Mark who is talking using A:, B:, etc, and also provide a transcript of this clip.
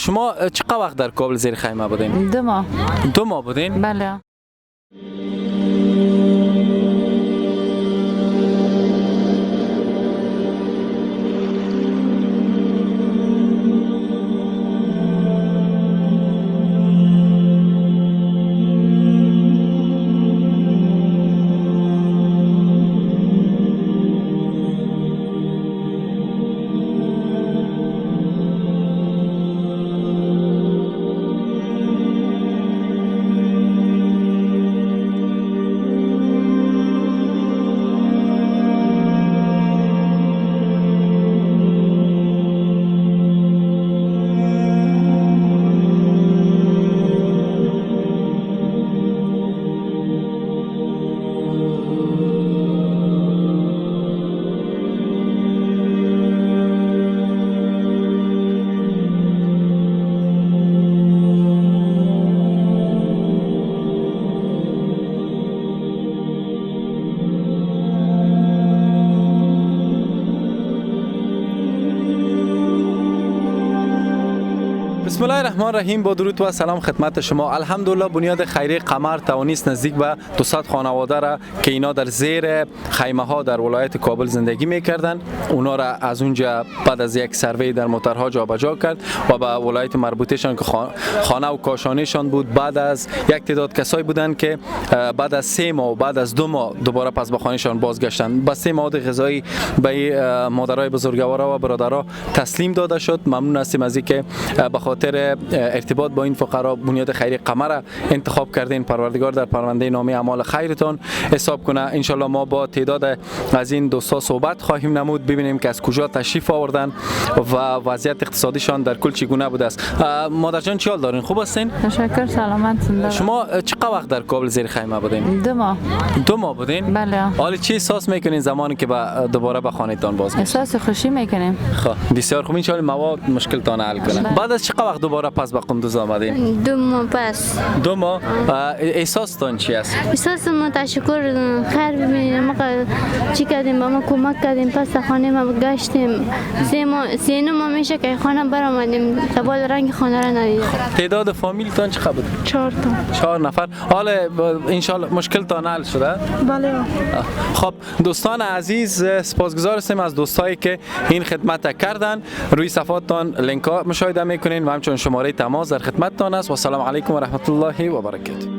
A: شما چقدر وقت در کابل زیر خیمه بودین؟
B: 2 ماه.
A: 2 ماه بودین؟
B: بله.
A: بسم الله الرحمن الرحیم. با درود و سلام خدمت شما. الحمدلله بنیاد خیریه قمر توانست نزدیک به 200 خانواده را که اینا در زیر خیمه ها در ولایت کابل زندگی میکردن، اونا را از اونجا بعد از یک سروی در موترها جابجا کرد و به ولایت مربوطهشان که خانه و کاشانهشان بود. بعد از یک تعداد کسایی بودن که بعد از 3 ماه و بعد از 2 ماه دوباره پس به خانهشان بازگشتن. با 3 مواد غذایی به مادرای بزرگوارا و برادرها تسلیم داده شد. ممنون هستیم از اینکه به خاطر ارتباط با این فقرا بنیاد خیریه قمر را انتخاب کردین. پروردگار در پرونده نامه اعمال خیرتان حساب کنه. ان شاء الله ما با تعداد از این دوستا صحبت خواهیم نمود، ببینیم که از کجا تشریف آوردن و وضعیت اقتصادیشان در کل چگونه بوده است. مادر جان چی حال دارین؟ خوب هستین؟
B: تشکر، سلامت زنده.
A: شما چقدر وقت در کابل زیر خیمه بودین؟
B: 2 ماه.
A: 2 ماه بودین؟
B: بله.
A: حالا چی احساس میکنین زمانی که دوباره به خانه‌تان بازگشتین؟
B: احساس خوشی میکنیم.
A: خب بسیار خوب، ان شاء الله مواد مشکلتان حل کنه. بعد از چقدر وقت دوباره پس به قندوز آمدین؟
C: 2 ماه پس.
A: 2 ماه. احساستان چی است؟
C: احساس ما تشکر، خیر ببینیم. ما چی کردیم، با ما کمک کردیم، پس خانه ما گشتیم. 3 ماه میشه که خانه برآمدیم، تبال رنگ خانه را ندیدیم.
A: تعداد فامیلتان چقدر بود؟
C: 4 تا.
A: 4 نفر. حالا ان شاء الله مشکلتان حل شده؟
C: بله.
A: خب دوستان عزیز، سپاسگزار هستیم از دوستایی که این خدمت کردن. روی صفحاتان لینک ها مشاهده میکنین و همچنین شماره تماس در خدمتتان است. و السلام علیکم و رحمت الله و برکاته.